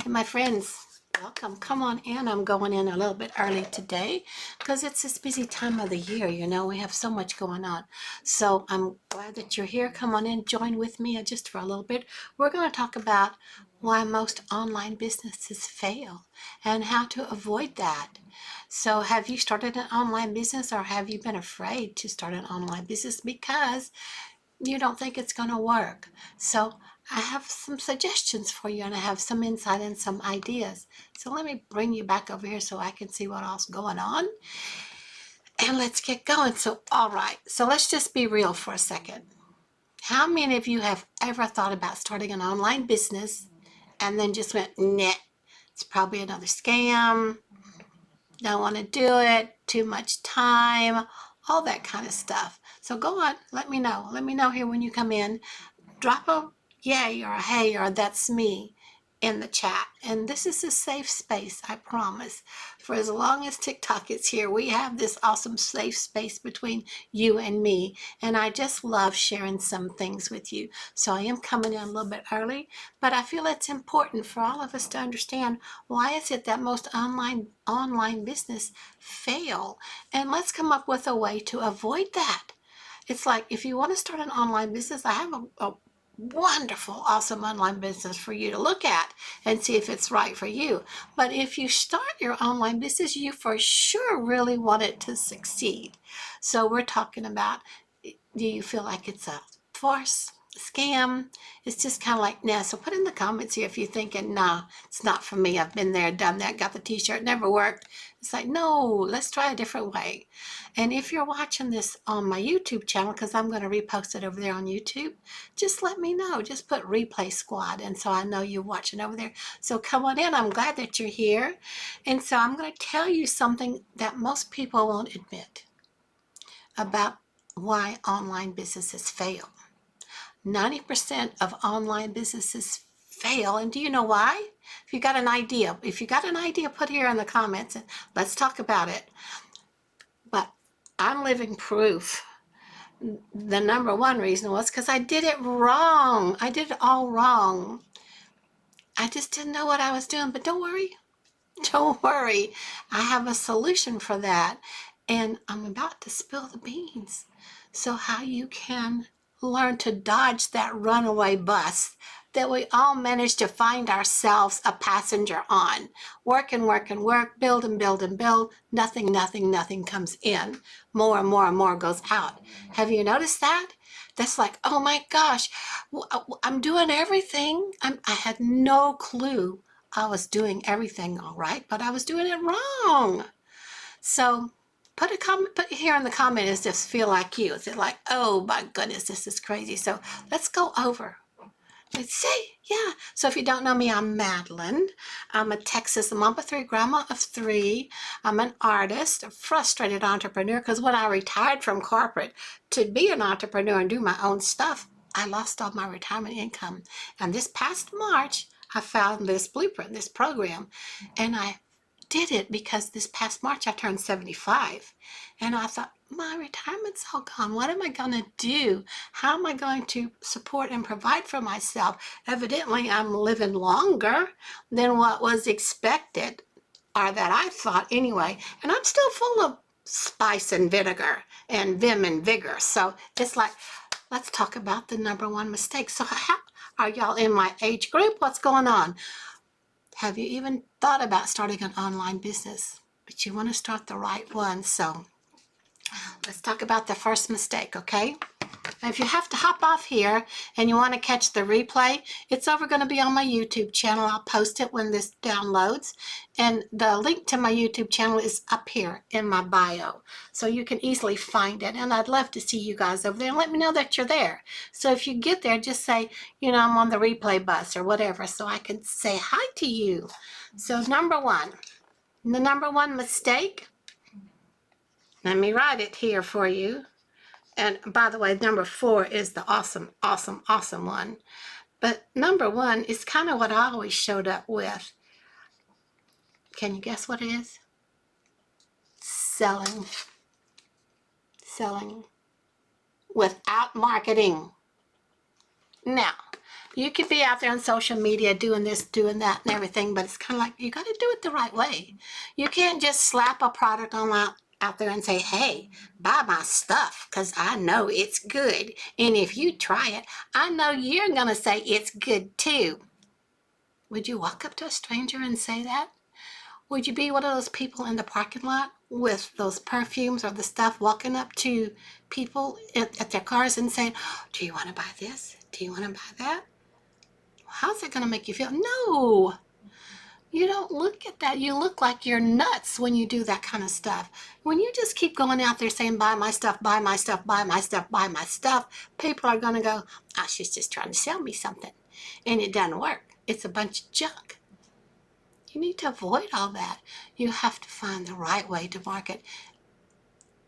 Hey, my friends, welcome. Come on in. I'm going in a little bit early today because it's this busy time of the year. We have so much going on. So I'm glad that you're here. Come on in, join with me just for a little bit. We're going to talk about why most online businesses fail and how to avoid that. So have you started an online business, or have you been afraid to start an online business because you don't think it's going to work? So I have some suggestions for you, and I have some insight and some ideas. So let me bring you back over here so I can see what else is going on. And let's get going. So, all right. So let's just be real for a second. How many of you have ever thought about starting an online business and then just went, nah, it's probably another scam, don't want to do it, too much time, all that kind of stuff? So go on, let me know. Let me know here when you come in. Drop a yay or a hey or that's me in the chat. And this is a safe space, I promise. For as long as TikTok is here, we have this awesome safe space between you and me. And I just love sharing some things with you. So I am coming in a little bit early, but I feel it's important for all of us to understand, why is it that most online business fail? And let's come up with a way to avoid that. It's like, if you want to start an online business, I have a wonderful, awesome online business for you to look at and see if it's right for you. But if you start your online business, you for sure really want it to succeed. So we're talking about, do you feel like it's a farce, a scam? It's just kind of like, nah. So put in the comments here if you're thinking, nah, it's not for me. I've been there, done that, got the t-shirt, never worked. It's like, no, let's try a different way. And if you're watching this on my YouTube channel, because I'm going to repost it over there on YouTube, just let me know. Just put Replay Squad, and so I know you're watching over there. So come on in. I'm glad that you're here. And so I'm going to tell you something that most people won't admit about why online businesses fail. 90% of online businesses fail. And do you know why? If you got an idea, put here in the comments and let's talk about it. But I'm living proof. The number one reason was because I did it wrong. I did it all wrong. I just didn't know what I was doing. But don't worry. Don't worry. I have a solution for that. And I'm about to spill the beans. So how you can learn to dodge that runaway bus that we all manage to find ourselves a passenger on. Work and work and work, build and build and build. Nothing comes in. More and more and more goes out. Have you noticed that? That's like, oh my gosh, I'm doing everything. I had no clue I was doing everything all right, but I was doing it wrong. So put a comment, put here in the comment, does this feel like you? Is it like, oh my goodness, this is crazy? So let's go over. Let's see, yeah. So if you don't know me, I'm Madalyn. I'm a Texas mom of three, grandma of three. I'm an artist, a frustrated entrepreneur, because when I retired from corporate to be an entrepreneur and do my own stuff, I lost all my retirement income. And this past March, I found this blueprint, this program, and I did it because this past March I turned 75. And I thought, my retirement's all gone. What am I going to do? How am I going to support and provide for myself? Evidently, I'm living longer than what was expected, or that I thought anyway. And I'm still full of spice and vinegar and vim and vigor. So it's like, let's talk about the number one mistake. So how are y'all in my age group? What's going on? Have you even thought about starting an online business? But you want to start the right one. So let's talk about the first mistake, okay? Now, if you have to hop off here and you want to catch the replay, it's over going to be on my YouTube channel. I'll post it when this downloads. And the link to my YouTube channel is up here in my bio. So you can easily find it. And I'd love to see you guys over there and let me know that you're there. So if you get there, just say, I'm on the replay bus or whatever, so I can say hi to you. So number one, the number one mistake, let me write it here for you. And by the way, number 4 is the awesome one. But number 1 is kind of what I always showed up with. Can you guess what it is? Selling. Selling without marketing. Now, You could be out there on social media doing this, doing that, and everything, but it's kind of like you got to do it the right way. You can't just slap a product on out there and say, hey, buy my stuff because I know it's good. And if you try it, I know you're going to say it's good too. Would you walk up to a stranger and say that? Would you be one of those people in the parking lot with those perfumes or the stuff walking up to people at their cars and saying, do you want to buy this? Do you want to buy that? How's it going to make you feel? No, you don't look at that. You look like you're nuts when you do that kind of stuff. When you just keep going out there saying, buy my stuff, buy my stuff, buy my stuff, buy my stuff, people are going to go, oh, she's just trying to sell me something. And it doesn't work. It's a bunch of junk. You need to avoid all that. You have to find the right way to market.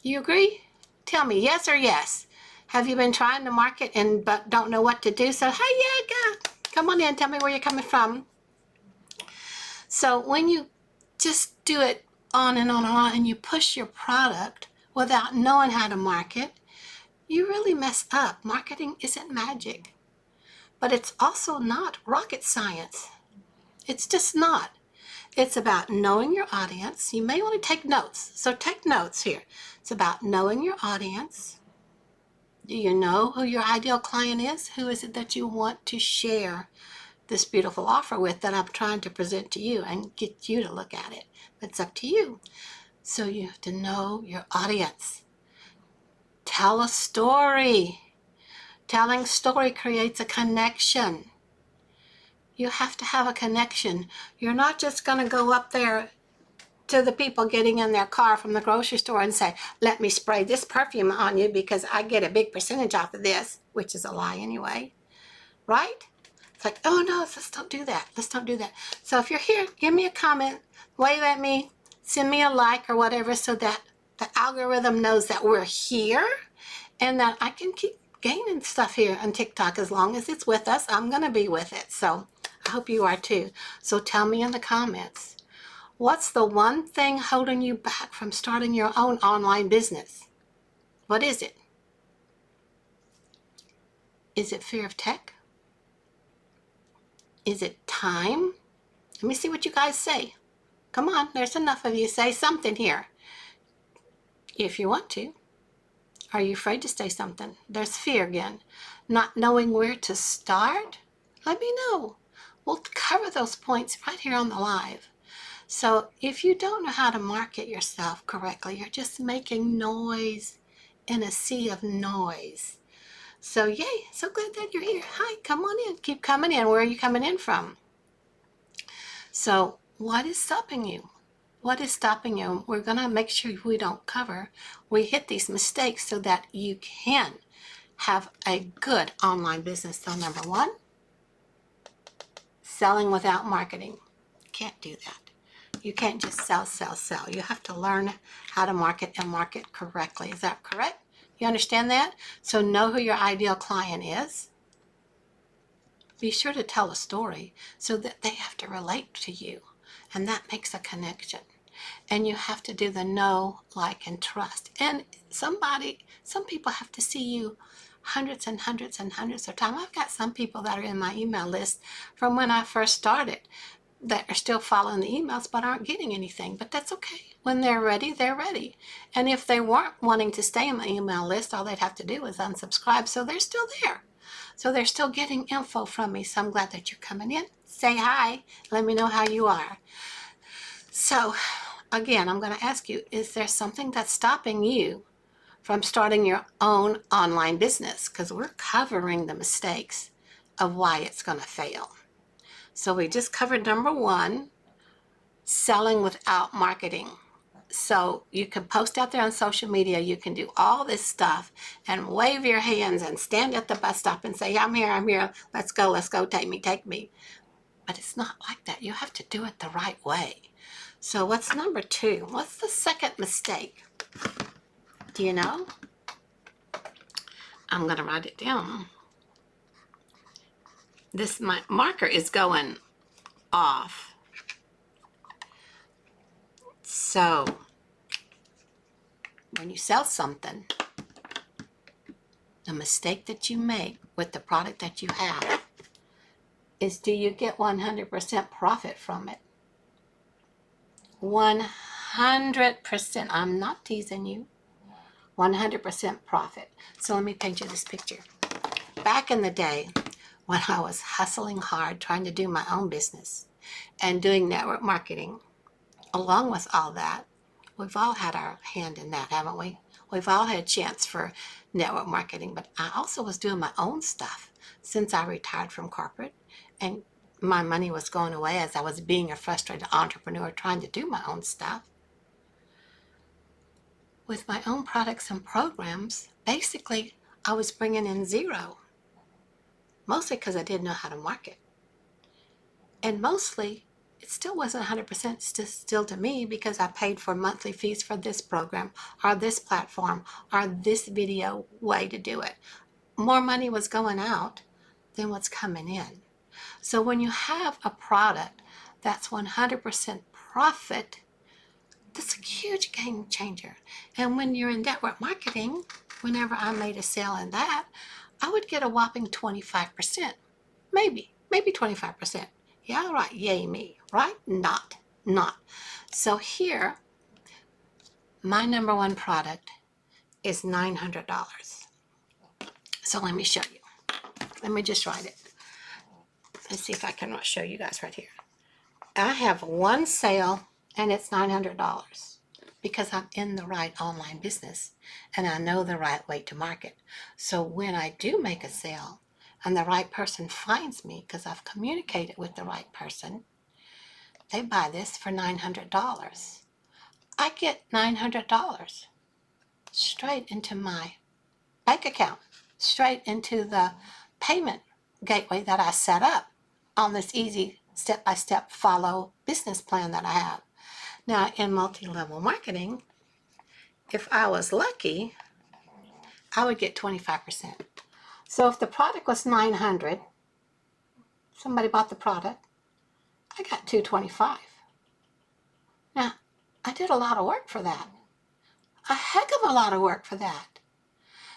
You agree? Tell me yes or yes. Have you been trying to market and but don't know what to do? So, hey, yeah, come on in. Tell me where you're coming from. So when you just do it on and on and on and you push your product without knowing how to market, you really mess up. Marketing isn't magic, but it's also not rocket science. It's just not. It's about knowing your audience. You may want to take notes. So take notes here. It's about knowing your audience. Do you know who your ideal client is? Who is it that you want to share this beautiful offer with that I'm trying to present to you and get you to look at it? It's up to you. So you have to know your audience. Tell a story. Telling story creates a connection. You have to have a connection. You're not just going to go up there to the people getting in their car from the grocery store and say, let me spray this perfume on you because I get a big percentage off of this, which is a lie anyway, right? It's like, oh no, let's don't do that. Let's don't do that. So if you're here, give me a comment, wave at me, send me a like or whatever so that the algorithm knows that we're here and that I can keep gaining stuff here on TikTok. As long as it's with us, I'm going to be with it. So I hope you are too. So tell me in the comments, what's the one thing holding you back from starting your own online business? What is it? Is it fear of tech? Is it time? Let me see what you guys say. Come on, there's enough of you. Say something here if you want to. Are you afraid to say something? There's fear again. Not knowing where to start? Let me know. We'll cover those points right here on the live. So if you don't know how to market yourself correctly, you're just making noise in a sea of noise. So yay, so glad that you're here. Hi, come on in. Keep coming in. Where are you coming in from? So what is stopping you? What is stopping you? We're going to make sure we don't cover. We hit these mistakes so that you can have a good online business. So number one, selling without marketing. Can't do that. You can't just sell, sell, sell. You have to learn how to market and market correctly. Is that correct? You understand that? So know who your ideal client is. Be sure to tell a story so that they have to relate to you. And that makes a connection. And you have to do the know, like, and trust. And some people have to see you hundreds and hundreds and hundreds of times. I've got some people that are in my email list from when I first started that are still following the emails but aren't getting anything. But that's okay. When they're ready, they're ready. And if they weren't wanting to stay in my email list, all they'd have to do is unsubscribe. So they're still there. So they're still getting info from me. So I'm glad that you're coming in. Say hi. Let me know how you are. So again, I'm going to ask you, is there something that's stopping you from starting your own online business? Because we're covering the mistakes of why it's going to fail. So we just covered number one, selling without marketing. So you can post out there on social media, you can do all this stuff and wave your hands and stand at the bus stop and say, I'm here, let's go, take me. But it's not like that. You have to do it the right way. So what's number two? What's the second mistake? Do you know? I'm going to write it down. My marker is going off. So when you sell something, the mistake that you make with the product that you have is, do you get 100% profit from it? 100%. I'm not teasing you. 100% profit. So let me paint you this picture. Back in the day, when I was hustling hard, trying to do my own business and doing network marketing, along with all that, we've all had our hand in that, haven't we? We've all had a chance for network marketing, but I also was doing my own stuff since I retired from corporate, and my money was going away as I was being a frustrated entrepreneur trying to do my own stuff. With my own products and programs, basically, I was bringing in zero, mostly because I didn't know how to market. And mostly, it still wasn't 100% still to me because I paid for monthly fees for this program or this platform or this video way to do it. More money was going out than what's coming in. So when you have a product that's 100% profit, that's a huge game changer. And when you're in network marketing, whenever I made a sale in that, I would get a whopping 25%. Maybe 25%. Yeah, right, yay me, right? Not. So here, my number one product is $900. So let me show you. Let me just write it. Let's see if I can show you guys right here. I have one sale and it's $900 because I'm in the right online business and I know the right way to market. So when I do make a sale and the right person finds me because I've communicated with the right person, they buy this for $900. I get $900 straight into my bank account, straight into the payment gateway that I set up on this easy step-by-step follow business plan that I have. Now, in multi-level marketing, if I was lucky, I would get 25%. So if the product was $900, somebody bought the product, I got $225. Now, I did a lot of work for that. A heck of a lot of work for that.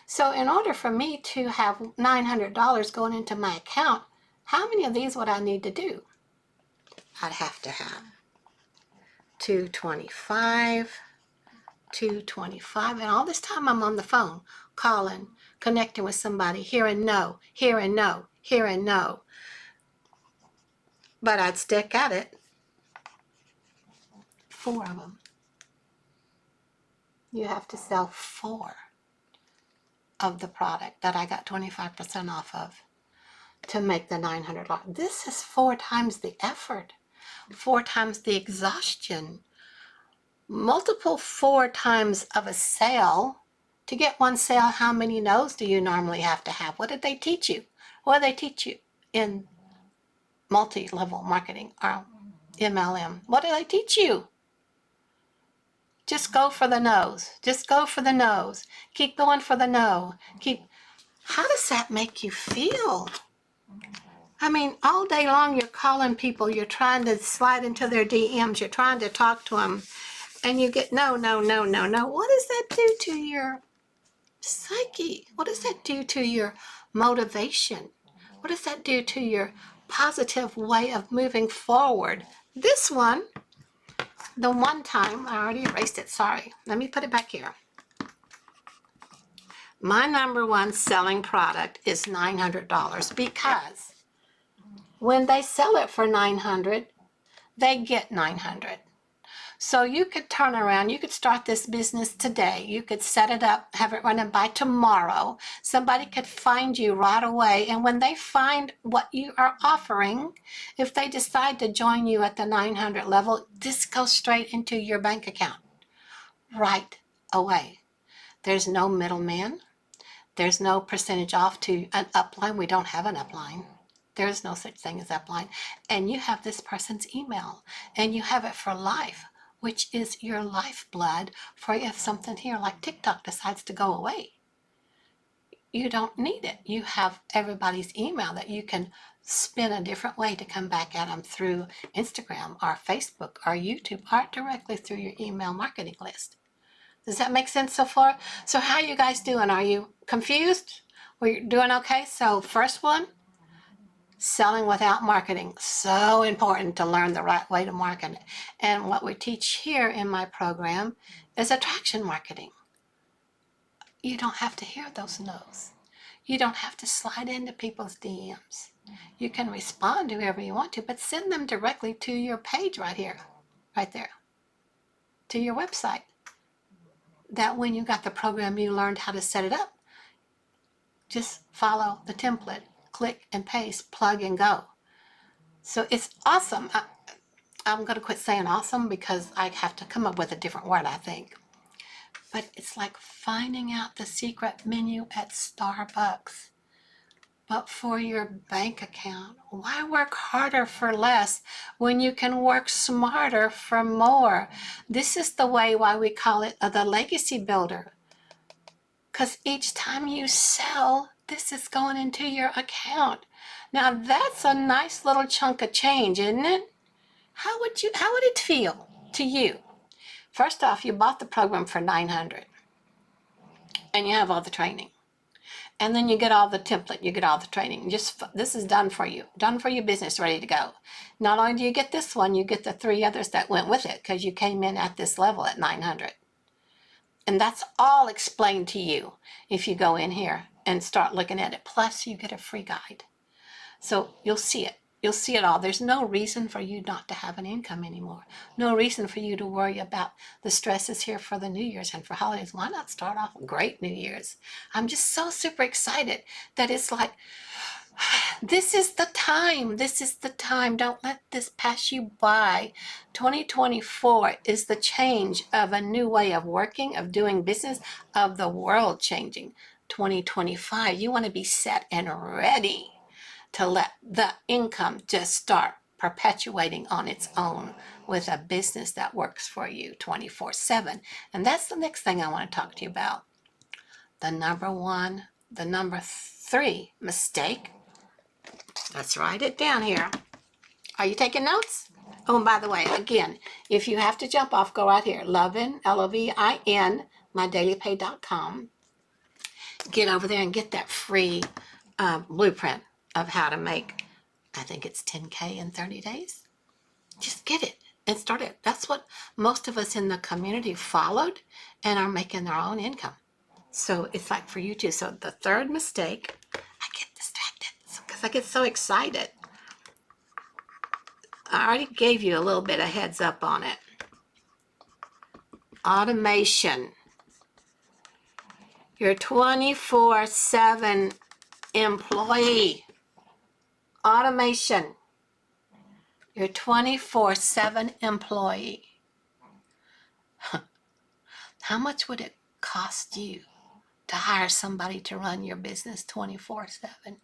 So in order for me to have $900 going into my account, how many of these would I need to do? I'd have to have 225, 225, and all this time I'm on the phone, calling, connecting with somebody, here and no, here and no, here and no. But I'd stick at it. 4 of them. You have to sell 4 of the product that I got 25% off of to make the $900. This is 4 times the effort, 4 times the exhaustion, multiple 4 times of a sale. To get one sale, how many no's do you normally have to have? What did they teach you? What did they teach you in multi-level marketing or MLM? What did they teach you? Just go for the no's. Just go for the no's. Keep going for the no. How does that make you feel? I mean, all day long you're calling people, you're trying to slide into their DMs, you're trying to talk to them, and you get no. What does that do to your psyche? What does that do to your motivation? What does that do to your positive way of moving forward? This one, the one time, I already erased it, sorry. Let me put it back here. My number one selling product is $900 because when they sell it for $900, they get $900. So you could turn around, you could start this business today, you could set it up, have it running by tomorrow. Somebody could find you right away, and when they find what you are offering, if they decide to join you at the 900 level, this goes straight into your bank account right away. There's no middleman. There's no percentage off to an upline. We don't have an upline. There's no such thing as upline. And you have this person's email, and you have it for life, which is your lifeblood for if something here like TikTok decides to go away. You don't need it. You have everybody's email that you can spin a different way to come back at them through Instagram or Facebook or YouTube or directly through your email marketing list. Does that make sense so far? So how are you guys doing? Are you confused? We're doing okay? So first one, Selling without marketing. So important to learn the right way to market. And what we teach here in my program is attraction marketing. You don't have to hear those no's. You don't have to slide into people's DMs. You can respond to whoever you want to, but send them directly to your page right here, right there, to your website. That when you got the program, you learned how to set it up. Just follow the template, click and paste, plug and go. So it's awesome. I'm going to quit saying awesome because I have to come up with a different word, I think. But it's like finding out the secret menu at Starbucks. But for your bank account, why work harder for less when you can work smarter for more? This is the way why we call it the legacy builder. Because each time you sell, this is going into your account. Now that's a nice little chunk of change, isn't it? How would it feel to you? First off, you bought the program for $900 and you have all the training. And then you get all the template, you get all the training. This is done for you business, ready to go. Not only do you get this one, you get the 3 others that went with it because you came in at this level at $900. And that's all explained to you if you go in here and start looking at it. Plus, you get a free guide. So you'll see it. You'll see it all. There's no reason for you not to have an income anymore. No reason for you to worry about the stresses here for the New Year's and for holidays. Why not start off a great New Year's? I'm just so super excited that it's like, this is the time. This is the time. Don't let this pass you by. 2024 is the change of a new way of working, of doing business, of the world changing. 2025, you want to be set and ready to let the income just start perpetuating on its own with a business that works for you 24/7. And that's the next thing I want to talk to you about. The number 3 mistake. Let's write it down here. Are you taking notes? Oh, and by the way, again, if you have to jump off, go right here. Lovin, Lovin, mydailypay.com. Get over there and get that free blueprint of how to make, I think it's 10K in 30 days. Just get it and start it. That's what most of us in the community followed and are making their own income. So it's like for you too. So the 3rd mistake, I get distracted because I get so excited. I already gave you a little bit of heads up on it. Automation. Your 24/7 employee. Automation. Your 24/7 employee. How much would it cost you to hire somebody to run your business 24/7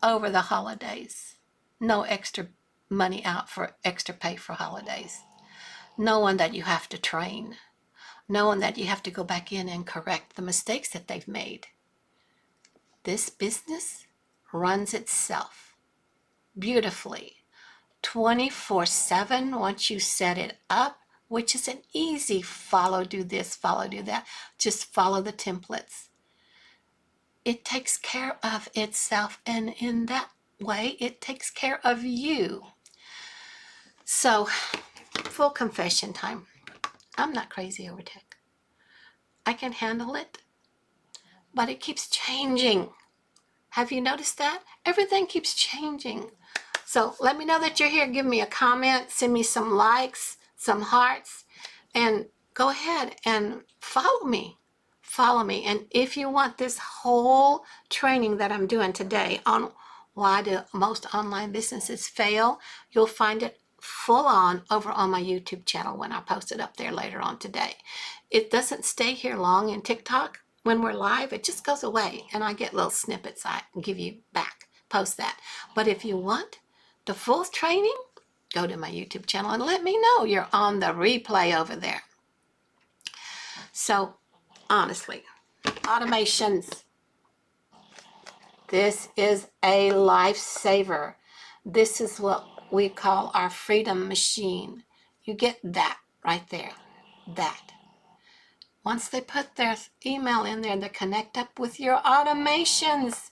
over the holidays? No extra money out for extra pay for holidays. No one that you have to train. No one that you have to go back in and correct the mistakes that they've made. This business runs itself beautifully 24/7 once you set it up, which is an easy follow, do this, follow, do that. Just follow the templates. It takes care of itself, and in that way, it takes care of you. So, full confession time. I'm not crazy over tech. I can handle it, but it keeps changing. Have you noticed that? Everything keeps changing. So let me know that you're here. Give me a comment, send me some likes, some hearts, and go ahead and follow me. Follow me. And if you want this whole training that I'm doing today on why do most online businesses fail, you'll find it full on over on my YouTube channel when I post it up there later on today. It doesn't stay here long in TikTok. When we're live, it just goes away and I get little snippets I can give you back, post that. But if you want the full training, go to my YouTube channel and let me know you're on the replay over there. So honestly, automations, this is a lifesaver. This is what we call our freedom machine. You get that right there, that. Once they put their email in there, they connect up with your automations.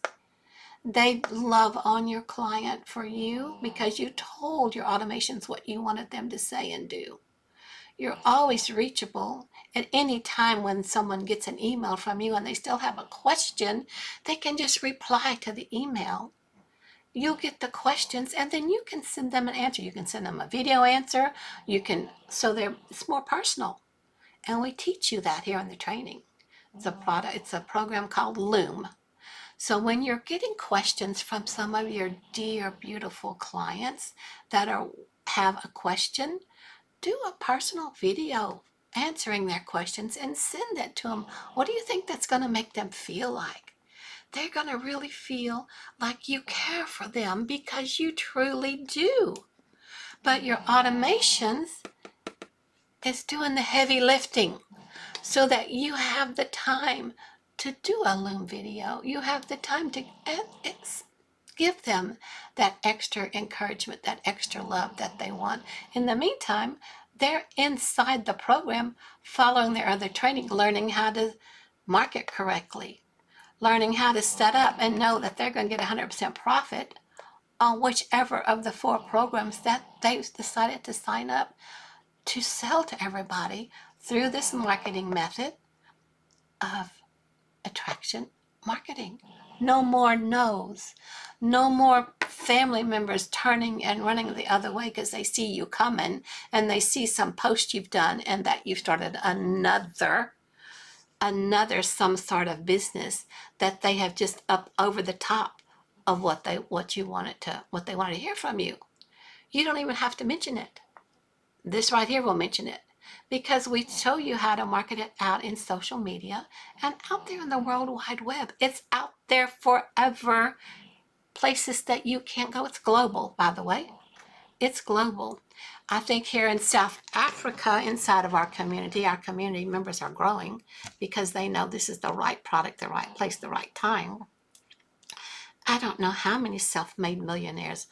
They love on your client for you because you told your automations what you wanted them to say and do. You're always reachable. At any time when someone gets an email from you and they still have a question, they can just reply to the email. You'll get the questions and then you can send them an answer. You can send them a video answer. It's more personal. And we teach you that here in the training. It's a program called Loom. So when you're getting questions from some of your dear, beautiful clients that have a question, do a personal video answering their questions and send it to them. What do you think that's going to make them feel like? They're going to really feel like you care for them because you truly do. But your automations is doing the heavy lifting so that you have the time to do a Loom video. You have the time to give them that extra encouragement, that extra love that they want. In the meantime, they're inside the program following their other training, learning how to market correctly, learning how to set up and know that they're going to get 100% profit on whichever of the 4 programs that they've decided to sign up to sell to everybody through this marketing method of attraction marketing. No more no's. No more family members turning and running the other way because they see you coming and they see some post you've done and that you've started another some sort of business that they have just up over the top of what they wanted to hear from you. You don't even have to mention it. This right here will mention it because we show you how to market it out in social media and out there in the World Wide Web. It's out there forever. Places that you can't go. It's global, by the way. It's global. I think here in South Africa, inside of our community members are growing because they know this is the right product, the right place, the right time. I don't know how many self-made millionaires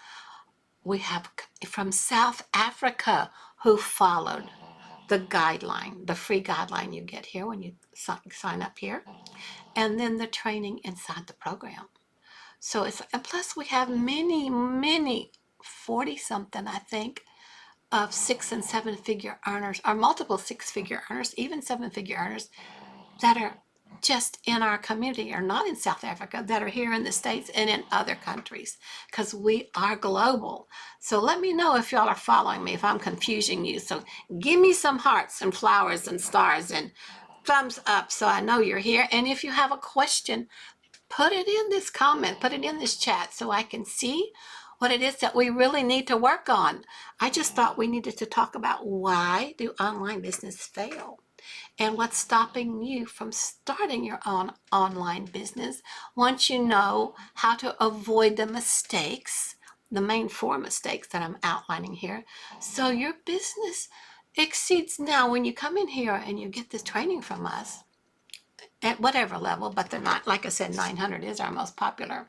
we have from South Africa who followed the guideline, the free guideline you get here when you sign up here, and then the training inside the program. So and plus we have many, 40-something, I think, of 6- and 7-figure earners, or multiple 6-figure earners, even 7-figure earners that are just in our community or not in South Africa, that are here in the States and in other countries, because we are global. So let me know if y'all are following me, if I'm confusing you. So give me some hearts and flowers and stars and thumbs up so I know you're here. And if you have a question, put it in this comment, put it in this chat so I can see what it is that we really need to work on. I just thought we needed to talk about why do online business fail and what's stopping you from starting your own online business once you know how to avoid the mistakes, the main 4 mistakes that I'm outlining here, so your business exceeds. Now, when you come in here and you get this training from us, at whatever level, but they're not, like I said, 900 is our most popular.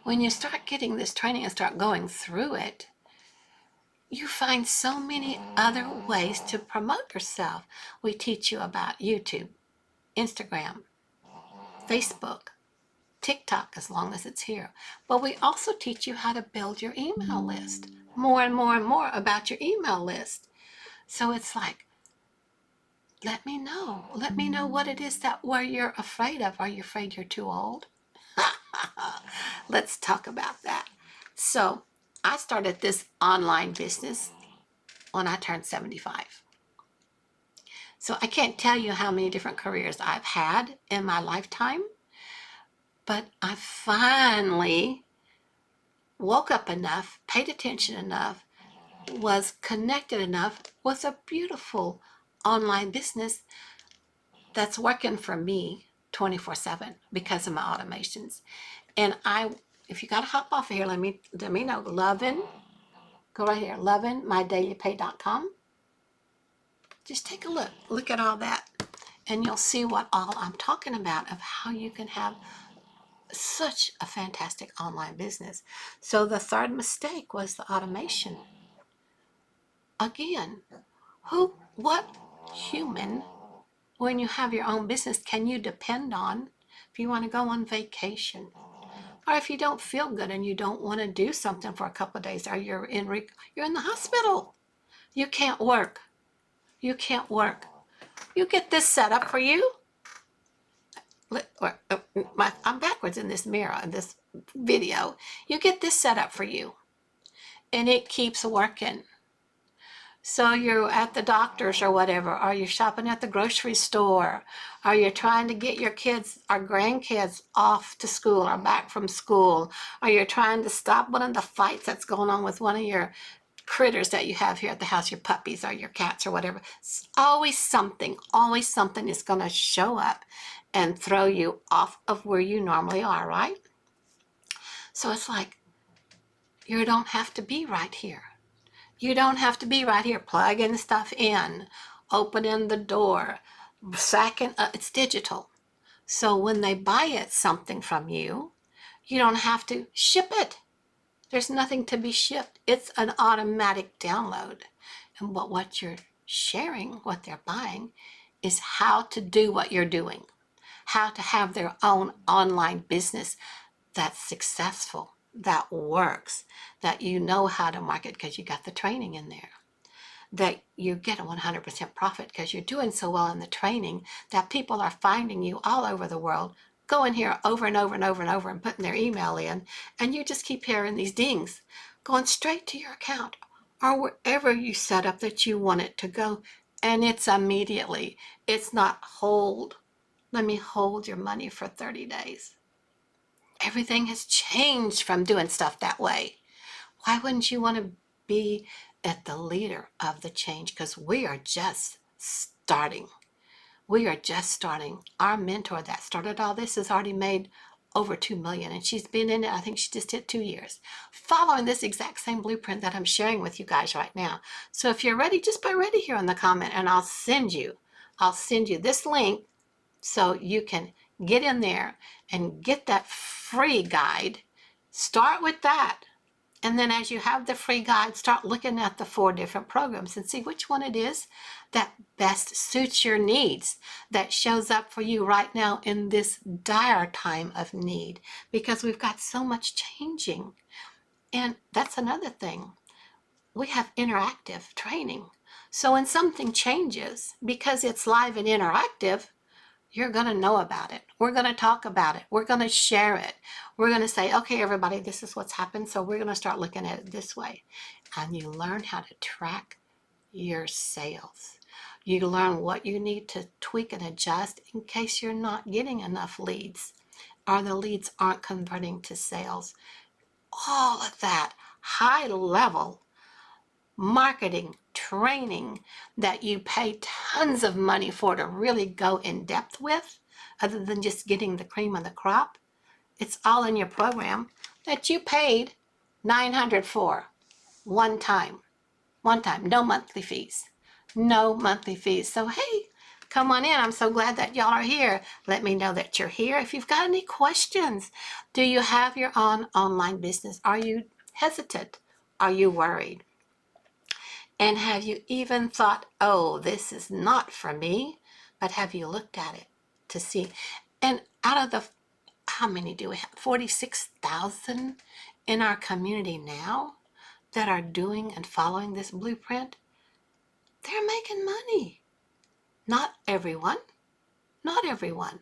When you start getting this training and start going through it, you find so many other ways to promote yourself. We teach you about YouTube, Instagram, Facebook, TikTok, as long as it's here. But we also teach you how to build your email list. More and more and more about your email list. So it's like, let me know. Let me know what it is where you're afraid of. Are you afraid you're too old? Let's talk about that. So I started this online business when I turned 75. So I can't tell you how many different careers I've had in my lifetime, but I finally woke up enough, paid attention enough, was connected enough with a beautiful online business that's working for me 24/7 because of my automations. And if you gotta hop off of here, let me know. Go right here, lovinmydailypay.com. Just take a look at all that, and you'll see what all I'm talking about of how you can have such a fantastic online business. So the 3rd mistake was the automation. Again, what human, when you have your own business, can you depend on if you want to go on vacation? Or if you don't feel good and you don't want to do something for a couple of days, or you're in the hospital, you can't work. You can't work. You get this set up for you. I'm backwards in this mirror, in this video. You get this set up for you, and it keeps working. So you're at the doctor's or whatever, or you're shopping at the grocery store, or you're trying to get your kids or grandkids off to school or back from school, or you're trying to stop one of the fights that's going on with one of your critters that you have here at the house, your puppies or your cats or whatever. It's always something is going to show up and throw you off of where you normally are, right? So it's like, you don't have to be right here. You don't have to be right here plugging stuff in, opening the door, sacking up. It's digital. So when they buy it, something from you, you don't have to ship it. There's nothing to be shipped. It's an automatic download. And what you're sharing, what they're buying, is how to do what you're doing, how to have their own online business that's successful, that works, that you know how to market because you got the training in there, that you get a 100% profit because you're doing so well in the training that people are finding you all over the world, going here over and over and over and over and putting their email in, and you just keep hearing these dings going straight to your account or wherever you set up that you want it to go, and it's immediately. It's not let me hold your money for 30 days. Everything has changed from doing stuff that way. Why wouldn't you want to be at the leader of the change? Because we are just starting. We are just starting. Our mentor that started all this has already made over 2 million, and she's been in it, I think she just hit 2 years, following this exact same blueprint that I'm sharing with you guys right now. So if you're ready, just put ready here in the comment, and I'll send you this link so you can get in there and get that free guide. Start with that. And then as you have the free guide, start looking at the 4 different programs and see which one it is that best suits your needs, that shows up for you right now in this dire time of need, because we've got so much changing. And that's another thing. We have interactive training. So when something changes, because it's live and interactive, you're going to know about it. We're going to talk about it. We're going to share it. We're going to say, okay, everybody, this is what's happened. So we're going to start looking at it this way. And you learn how to track your sales. You learn what you need to tweak and adjust in case you're not getting enough leads or the leads aren't converting to sales. All of that high level marketing training that you pay tons of money for to really go in depth with, other than just getting the cream of the crop. It's all in your program that you paid $900 for one time, no monthly fees, So hey, come on in. I'm so glad that y'all are here. Let me know that you're here. If you've got any questions, do you have your own online business? Are you hesitant? Are you worried? And have you even thought, oh, this is not for me? But have you looked at it to see? And out of the, how many do we have? 46,000 in our community now that are doing and following this blueprint. They're making money. Not everyone. Not everyone.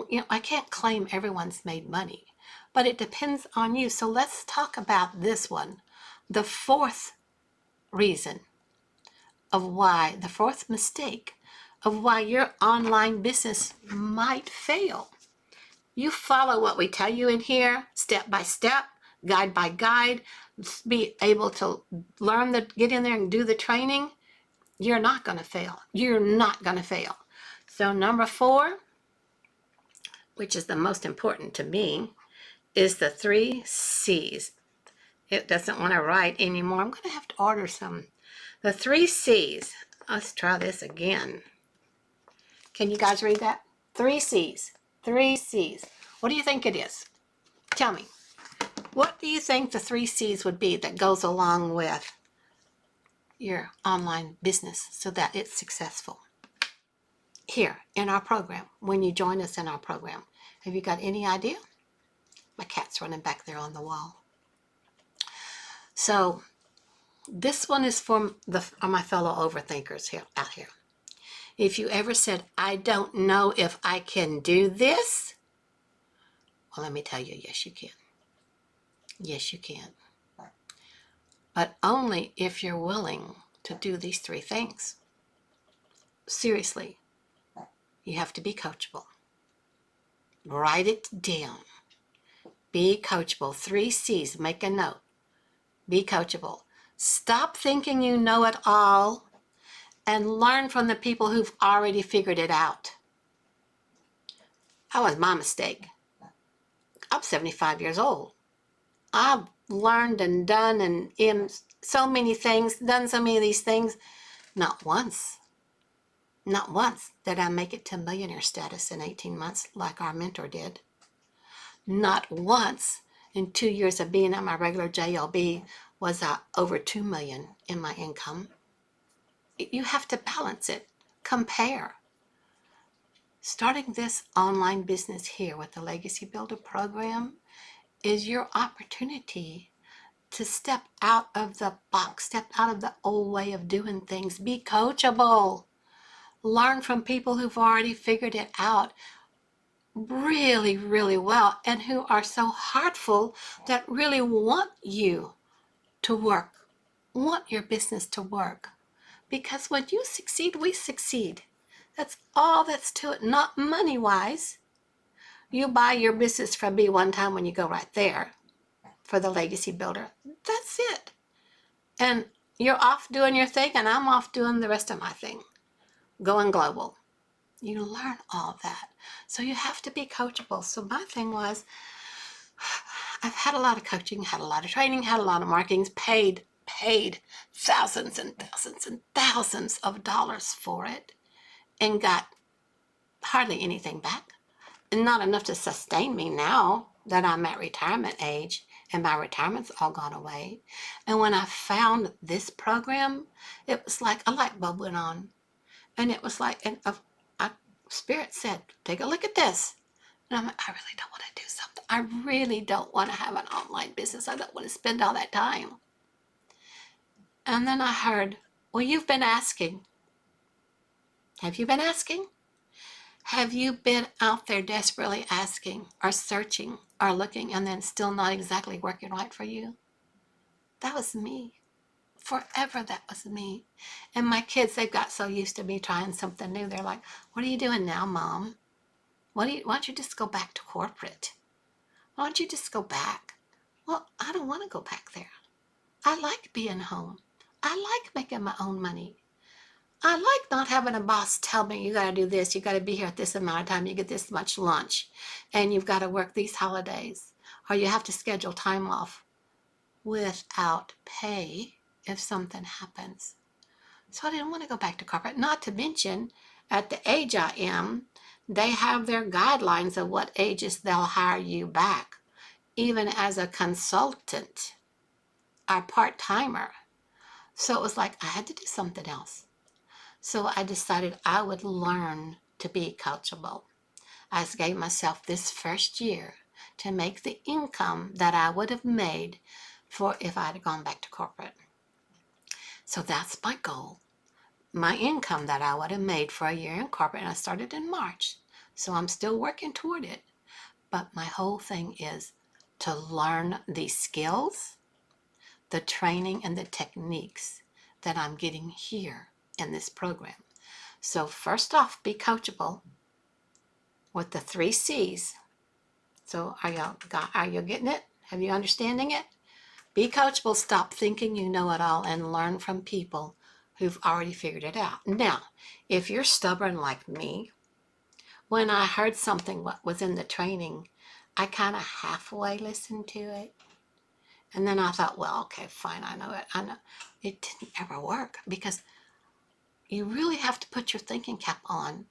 You know, I can't claim everyone's made money, but it depends on you. So let's talk about this one. The 4th reason of why, the 4th mistake of why your online business might fail. You follow what we tell you in here, step by step, guide by guide, be able to learn get in there and do the training. You're not going to fail. You're not going to fail. So number 4, which is the most important to me, is the 3 C's. It doesn't want to write anymore. I'm going to have to order some. The 3 C's. Let's try this again. Can you guys read that? 3 C's. 3 C's. What do you think it is? Tell me. What do you think the 3 C's would be that goes along with your online business so that it's successful? Here in our program, when you join us in our program. Have you got any idea? My cat's running back there on the wall. So this one is for my fellow overthinkers here out here. If you ever said, I don't know if I can do this, well, let me tell you, yes, you can. Yes, you can. But only if you're willing to do these 3 things. Seriously, you have to be coachable. Write it down. Be coachable. 3 C's. Make a note. Be coachable. Stop thinking you know it all and learn from the people who've already figured it out. That was my mistake. I'm 75 years old. I've learned and done and in so many things, done so many of these things. Not once did I make it to millionaire status in 18 months like our mentor did. Not once in 2 years of being at my regular JLB was I over 2 million in my income. You have to balance it, compare. Starting this online business here with the Legacy Builder program is your opportunity to step out of the box, step out of the old way of doing things. Be coachable. Learn from people who've already figured it out really, really well and who are so heartful that really want you to work, want your business to work. Because when you succeed, we succeed. That's all that's to it, not money-wise. You buy your business from me one time when you go right there for the Legacy Builder. That's it. And you're off doing your thing and I'm off doing the rest of my thing. Going global. You learn all that. So you have to be coachable. So my thing was, I've had a lot of coaching, had a lot of training, had a lot of marketing, paid thousands and thousands and thousands of dollars for it and got hardly anything back. And not enough to sustain me now that I'm at retirement age and my retirement's all gone away. And when I found this program, it was like a light bulb went on. And it was like, and a spirit said, take a look at this. And I'm like, I really don't want to do something. I really don't want to have an online business. I don't want to spend all that time. And then I heard, well, you've been asking. Have you been asking? Have you been out there desperately asking or searching or looking and then still not exactly working right for you? That was me. Forever that was me. And my kids, they've got so used to me trying something new. They're like, what are you doing now, Mom? Why don't you just go back to corporate? Why don't you just go back? Well, I don't want to go back there. I like being home. I like making my own money. I like not having a boss tell me you got to do this, you got to be here at this amount of time, you get this much lunch, and you've got to work these holidays, or you have to schedule time off without pay if something happens. So I didn't want to go back to corporate. Not to mention, at the age I am, they have their guidelines of what ages they'll hire you back, even as a consultant or part-timer. So it was like I had to do something else. So I decided I would learn to be coachable. I gave myself this first year to make the income that I would have made for if I had gone back to corporate. So that's my goal. My income that I would have made for a year in corporate, and I started in March. So I'm still working toward it. But my whole thing is to learn the skills, the training, and the techniques that I'm getting here in this program. So first off, be coachable with the 3 C's. So are you getting it? Have you understanding it? Be coachable. Stop thinking you know it all and learn from people who've already figured it out. Now, if you're stubborn like me, when I heard something what was in the training, I kind of halfway listened to it. And then I thought, well, okay, fine, I know it. I know. It didn't ever work because you really have to put your thinking cap on.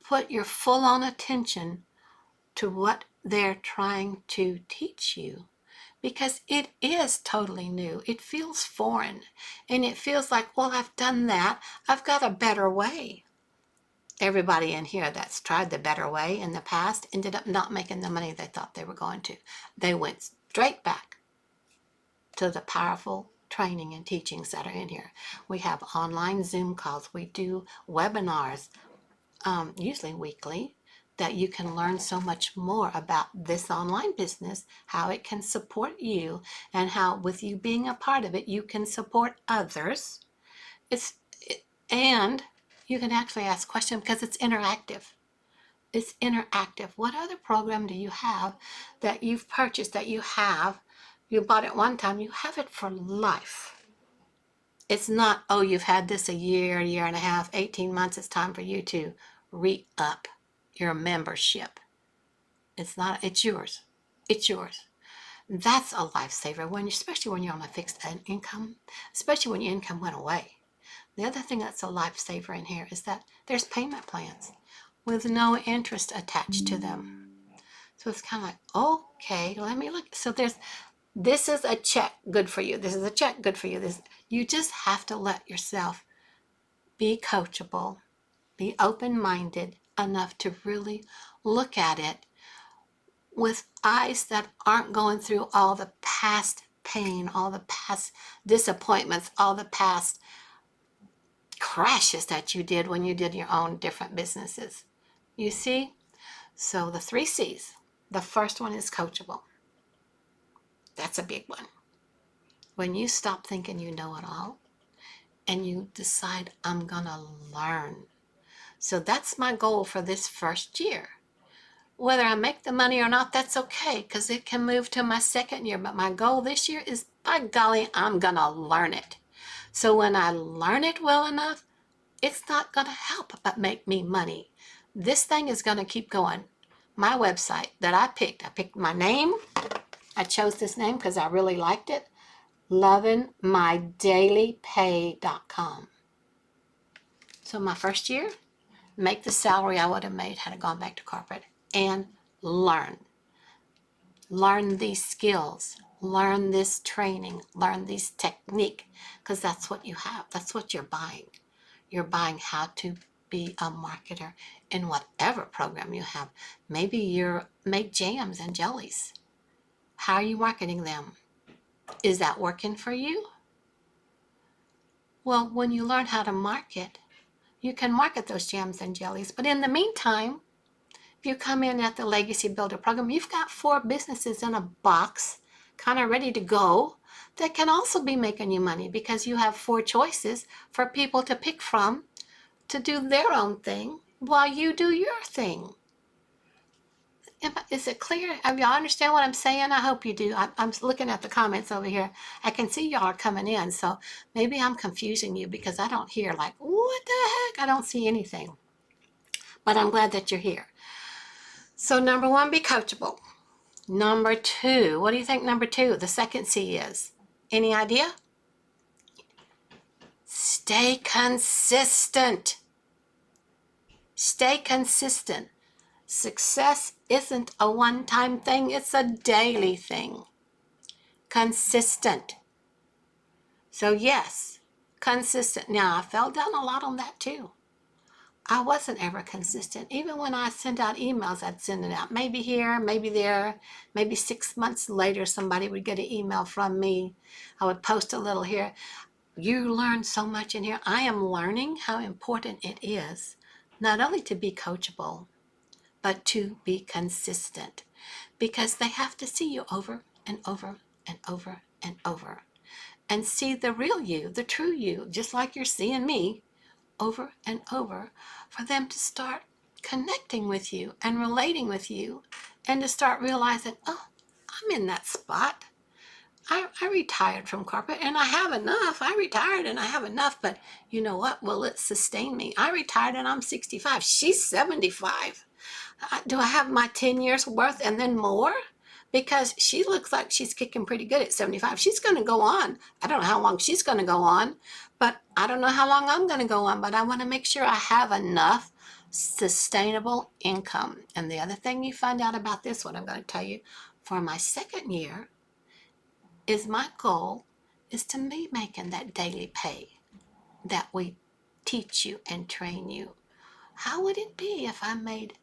Put your full-on attention to what they're trying to teach you because it is totally new. It feels foreign and it feels like, well, I've done that. I've got a better way. everybody in here that's tried the better way in the past ended up not making the money they thought they were going to. They went straight back to the powerful training and teachings that are in here. We have online Zoom calls. We do webinars, usually weekly, that you can learn so much more about this online business, how it can support you, and how with you being a part of it, you can support others. And you can actually ask questions because it's interactive. It's interactive. What other program do you have that you've purchased, that you bought it one time, you have it for life? It's not, oh, you've had this a year and a half, 18 months, it's time for you to re-up your membership. It's not, it's yours. It's yours. That's a lifesaver, especially when you're on a fixed income, especially when your income went away. The other thing that's a lifesaver in here is that there's payment plans with no interest attached to them. So it's kind of like, okay, let me look. So this is a check, good for you. This is a check, good for you. You just have to let yourself be coachable, be open-minded enough to really look at it with eyes that aren't going through all the past pain, all the past disappointments, all the past crashes that you did when you did your own different businesses. You see? So the 3 C's. The first one is coachable. That's a big one. When you stop thinking you know it all and you decide, I'm gonna learn. So that's my goal for this first year. Whether I make the money or not, that's okay, because it can move to my second year. But my goal this year is, by golly, I'm gonna learn it. So when I learn it well enough, it's not gonna help but make me money. This thing is gonna keep going. My website that I picked my name. I chose this name because I really liked it. lovingmydailypay.com. So my first year, make the salary I would have made had I gone back to corporate, and learn. Learn these skills, learn this training, learn this technique, because that's what you have. That's what you're buying. You're buying how to be a marketer in whatever program you have. Maybe you make jams and jellies. How are you marketing them? Is that working for you? Well, when you learn how to market, you can market those jams and jellies. But in the meantime, if you come in at the Legacy Builder program, you've got 4 businesses in a box, kind of ready to go, that can also be making you money, because you have 4 choices for people to pick from to do their own thing while you do your thing. Is it clear? Y'all understand what I'm saying? I hope you do. I'm looking at the comments over here. I can see y'all are coming in, so maybe I'm confusing you because I don't hear like, what the heck? I don't see anything. But I'm glad that you're here. So number 1, be coachable. Number 2, what do you think number 2, the second C is? Any idea? Stay consistent. Stay consistent. Success isn't a one-time thing, it's a daily thing. Consistent. So yes, consistent. Now, I fell down a lot on that too. I wasn't ever consistent. Even when I sent out emails, I'd send it out. Maybe here, maybe there, maybe 6 months later, somebody would get an email from me. I would post a little here. You learn so much in here. I am learning how important it is, not only to be coachable, but to be consistent, because they have to see you over and over and over and over and see the real you, the true you, just like you're seeing me over and over, for them to start connecting with you and relating with you, and to start realizing, oh, I'm in that spot. I retired from corporate and I have enough. I retired and I have enough, but you know what? Will it sustain me? I retired and I'm 65. She's 75. Do I have my 10 years worth and then more? Because she looks like she's kicking pretty good at 75. She's going to go on. I don't know how long she's going to go on, but I don't know how long I'm going to go on, but I want to make sure I have enough sustainable income. And the other thing you find out about this, what I'm going to tell you, for my second year, is my goal is to be making that daily pay that we teach you and train you How would it be if I made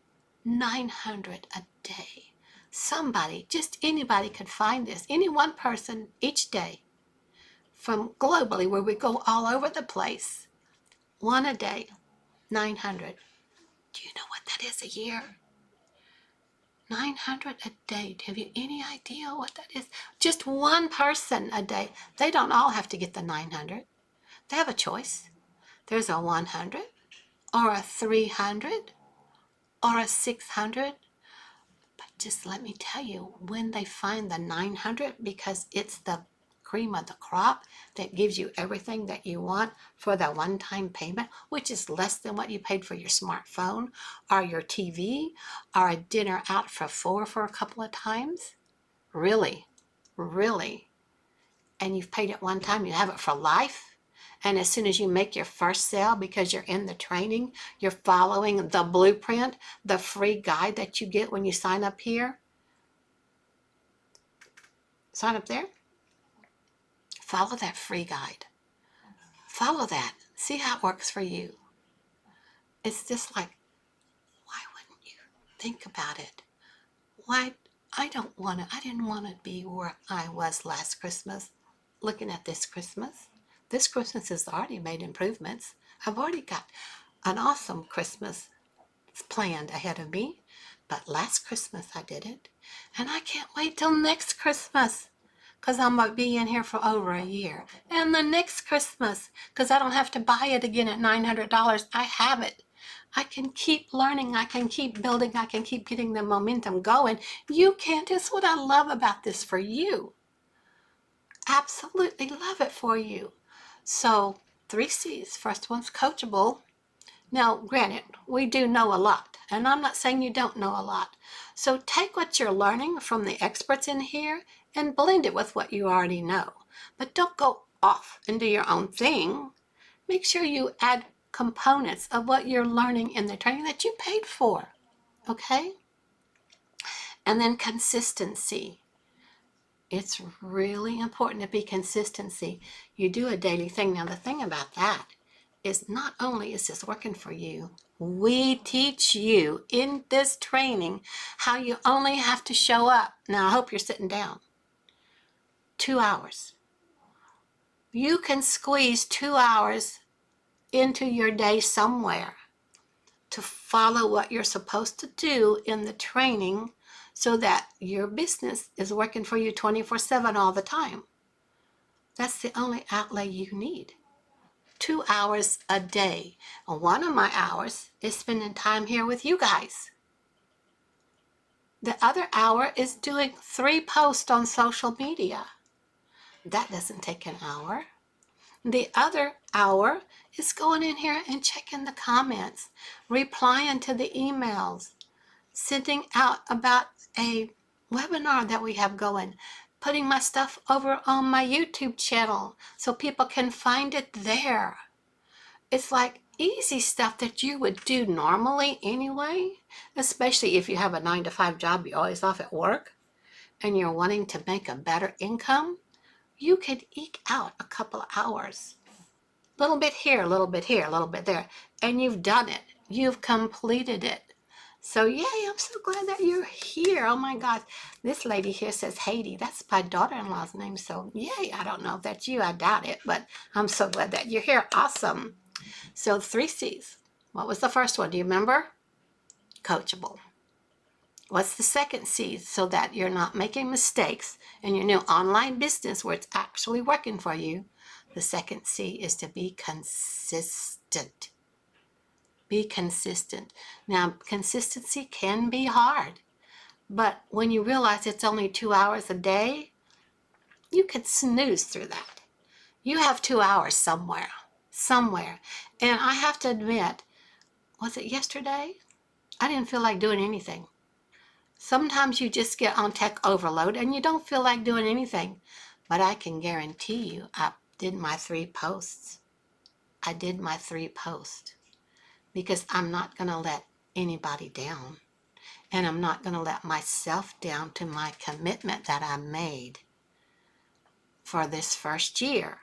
900 a day? Somebody, just anybody could find this. Any one person each day from globally, where we go all over the place. One a day, 900. Do you know what that is a year? 900 a day. Have you any idea what that is? Just one person a day. They don't all have to get the 900. They have a choice. There's a 100 or a 300 or a 600. But just let me tell you, when they find the 900, because it's the cream of the crop that gives you everything that you want for the one-time payment, which is less than what you paid for your smartphone or your TV or a dinner out for four for a couple of times. Really, really. And you've paid it one time, you have it for life. And as soon as you make your first sale, because you're in the training, you're following the blueprint, the free guide that you get when you sign up here. Sign up there. Follow that free guide. Follow that. See how it works for you. It's just like, why wouldn't you think about it? Why? I didn't want to be where I was last Christmas, looking at this Christmas. This Christmas has already made improvements. I've already got an awesome Christmas planned ahead of me. But last Christmas I did it. And I can't wait till next Christmas, because I'm going to be in here for over a year. And the next Christmas, because I don't have to buy it again at $900. I have it. I can keep learning. I can keep building. I can keep getting the momentum going. You can. That's what I love about this for you. Absolutely love it for you. So 3 C's. First one's coachable. Now, granted, we do know a lot, and I'm not saying you don't know a lot. So take what you're learning from the experts in here and blend it with what you already know. But don't go off and do your own thing. Make sure you add components of what you're learning in the training that you paid for, okay? And then consistency. It's really important to be consistency. You do a daily thing. Now, the thing about that is not only is this working for you, we teach you in this training how you only have to show up. Now, I hope you're sitting down. 2 hours. You can squeeze 2 hours into your day somewhere to follow what you're supposed to do in the training so that your business is working for you 24/7 all the time. That's the only outlay you need. 2 hours a day. And one of my hours is spending time here with you guys. The other hour is doing 3 posts on social media. That doesn't take an hour. The other hour is going in here and checking the comments, replying to the emails, sending out about a webinar that we have going, putting my stuff over on my YouTube channel so people can find it there. It's like easy stuff that you would do normally anyway, especially if you have a 9-to-5 job, you're always off at work, and you're wanting to make a better income. You could eke out a couple of hours. A little bit here, a little bit here, a little bit there. And you've done it. You've completed it. So yay, I'm so glad that you're here. Oh my God. This lady here says Haiti. That's my daughter-in-law's name. So yay, I don't know if that's you. I doubt it. But I'm so glad that you're here. Awesome. So 3 C's. What was the first one? Do you remember? Coachable. What's the second C, so that you're not making mistakes in your new online business where it's actually working for you? The second C is to be consistent. Be consistent. Now, consistency can be hard, but when you realize it's only 2 hours a day, you could snooze through that. You have 2 hours somewhere. And I have to admit, was it yesterday? I didn't feel like doing anything. Sometimes you just get on tech overload and you don't feel like doing anything. But I can guarantee you I did my 3 posts. I did my 3 posts because I'm not going to let anybody down. And I'm not going to let myself down to my commitment that I made for this first year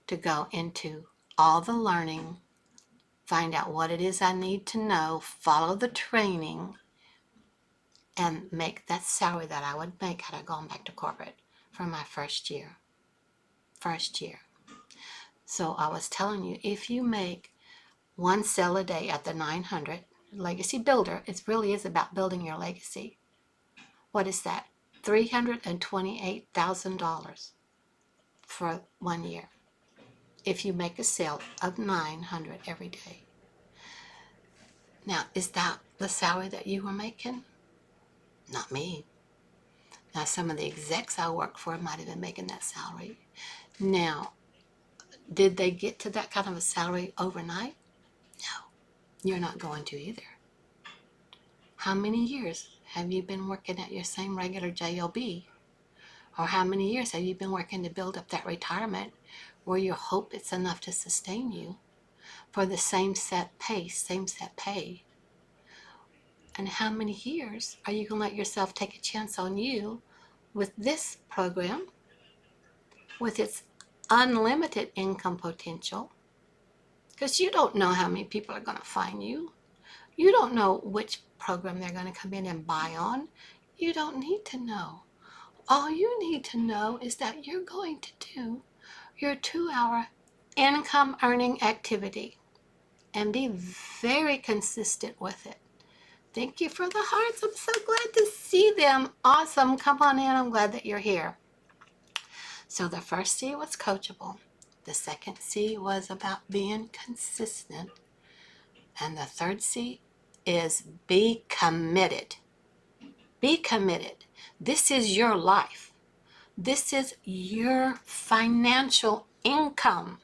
to go into all the learning find out what it is I need to know, follow the training, and make that salary that I would make had I gone back to corporate for my first year. So I was telling you, if you make one sale a day at the 900 Legacy Builder, it really is about building your legacy. What is that? $328,000 for 1 year. If you make a sale of 900 every day. Now, is that the salary that you were making? Not me. Now, some of the execs I work for might have been making that salary. Now, did they get to that kind of a salary overnight? No, you're not going to either. How many years have you been working at your same regular job? Or how many years have you been working to build up that retirement where you hope it's enough to sustain you for the same set pay? And how many years are you going to let yourself take a chance on you with this program, with its unlimited income potential? Because you don't know how many people are going to find you. You don't know which program they're going to come in and buy on. You don't need to know. All you need to know is that you're going to do your 2-hour income earning activity and be very consistent with it. Thank you for the hearts. I'm so glad to see them. Awesome. Come on in. I'm glad that you're here. So the first C was coachable. The second C was about being consistent. And the third C is be committed. Be committed. This is your life. This is your financial income.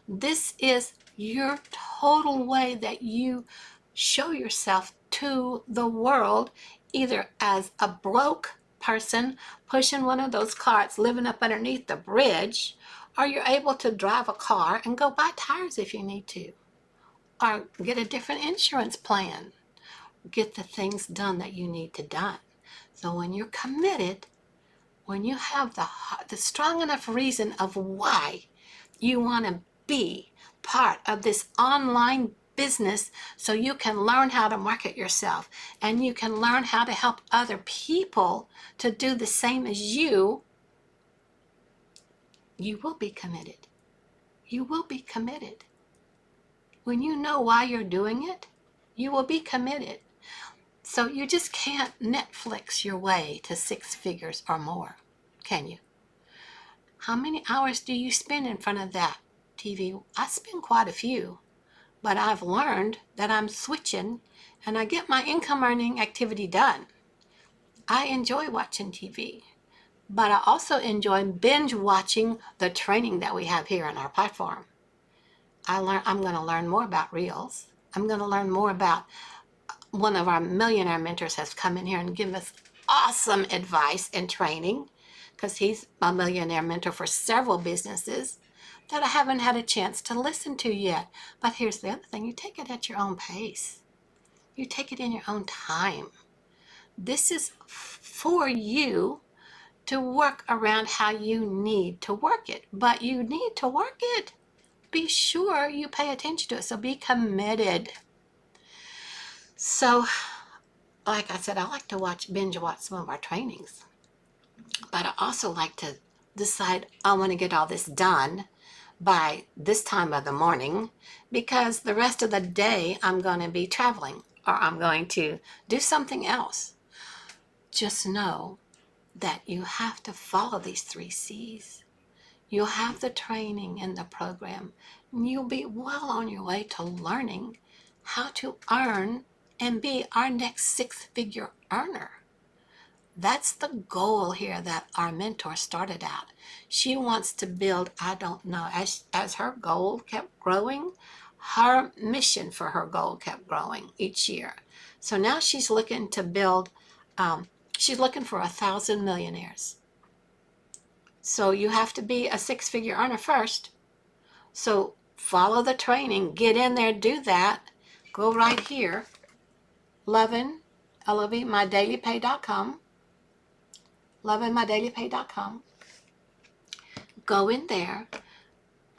This is your total way that you show yourself to the world, either as a broke person pushing one of those carts, living up underneath the bridge, or you're able to drive a car and go buy tires if you need to, or get a different insurance plan. Get the things done that you need to done. So when you're committed, when you have the strong enough reason of why you want to be part of this online business so you can learn how to market yourself and you can learn how to help other people to do the same as you, you will be committed. You will be committed. When you know why you're doing it, you will be committed. So you just can't Netflix your way to 6 figures or more, can you? How many hours do you spend in front of that TV? I spend quite a few, but I've learned that I'm switching and I get my income earning activity done. I enjoy watching TV, but I also enjoy binge watching the training that we have here on our platform. I'm going to learn more about Reels. I'm going to learn more about one of our millionaire mentors has come in here and given us awesome advice and training, because he's a millionaire mentor for several businesses that I haven't had a chance to listen to yet. But here's the other thing. You take it at your own pace. You take it in your own time. This is for you to work around how you need to work it. But you need to work it. Be sure you pay attention to it. So be committed. So, like I said, I like to binge watch some of our trainings. But I also like to decide I want to get all this done by this time of the morning, because the rest of the day I'm going to be traveling or I'm going to do something else. Just know that you have to follow these 3 C's. You'll have the training in the program, and you'll be well on your way to learning how to earn and be our next 6-figure earner. That's the goal here that our mentor started out. She wants to build, I don't know, as her goal kept growing, her mission for her goal kept growing each year. So now she's looking to build, she's looking for 1,000 millionaires. So you have to be a 6-figure earner first. So follow the training, get in there, do that. Go right here, lovingmydailypay.com. lovingmydailypay.com. Go in there,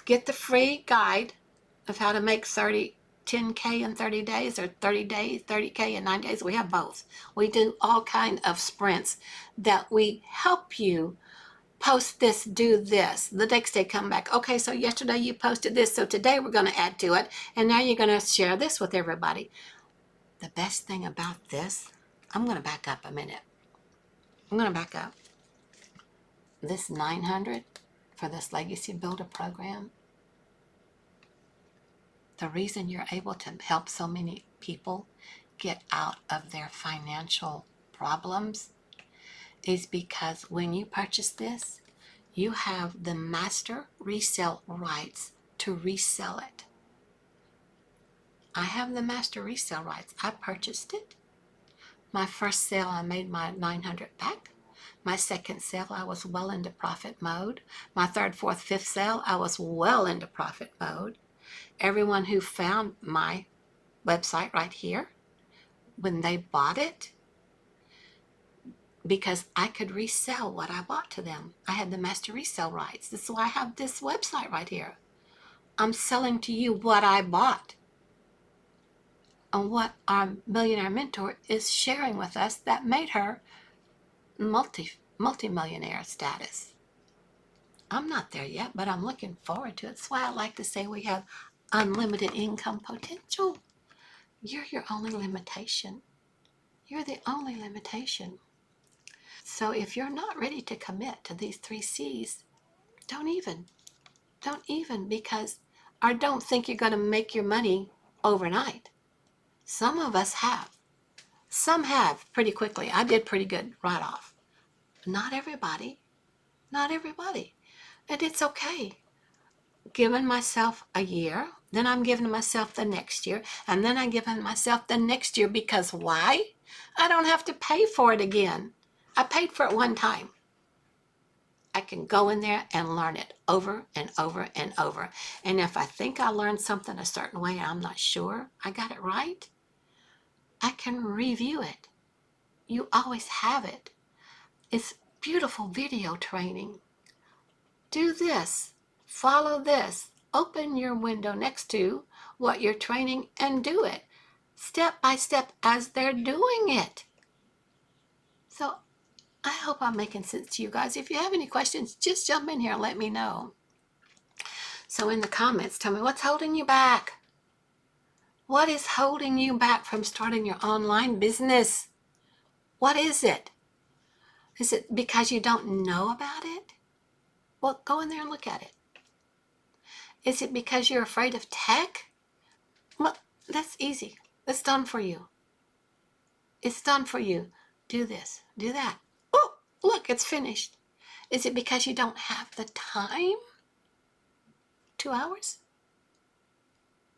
get the free guide of how to make 30 10K in 30 days or 30 days, 30K in 9 days. We have both. We do all kind of sprints that we help you post this, do this. The next day come back. Okay, so yesterday you posted this, so today we're going to add to it. And now you're going to share this with everybody. The best thing about this, I'm going to back up a minute. I'm going to back up. This 900 for this Legacy Builder program, the reason you're able to help so many people get out of their financial problems is because when you purchase this, you have the master resale rights to resell it. I have the master resale rights. I purchased it. My first sale, I made my 900 back. My second sale, I was well into profit mode. My third, fourth, fifth sale, I was well into profit mode. Everyone who found my website right here, when they bought it, because I could resell what I bought to them. I had the master resale rights. This is why I have this website right here. I'm selling to you what I bought and what our millionaire mentor is sharing with us that made her multi-millionaire status. I'm not there yet, but I'm looking forward to it. That's why I like to say we have unlimited income potential. You're your only limitation. You're the only limitation. So if you're not ready to commit to these 3 C's, don't even, because, or don't think you're going to make your money overnight. Some of us have. Some have pretty quickly. I did pretty good right off. Not everybody. Not everybody. And it's okay. Giving myself a year, then I'm giving myself the next year, and then I'm giving myself the next year because why? I don't have to pay for it again. I paid for it one time. I can go in there and learn it over and over and over. And if I think I learned something a certain way and I'm not sure I got it right, I can review it. You always have it. It's beautiful video training. Do this. Follow this. Open your window next to what you're training and do it step by step as they're doing it. So I hope I'm making sense to you guys. If you have any questions, just jump in here and let me know. So in the comments, tell me what's holding you back. What is holding you back from starting your online business? What is it? Is it because you don't know about it? Well, go in there and look at it. Is it because you're afraid of tech? Well, that's easy. It's done for you. It's done for you. Do this, do that. Oh, look, it's finished. Is it because you don't have the time? 2 hours?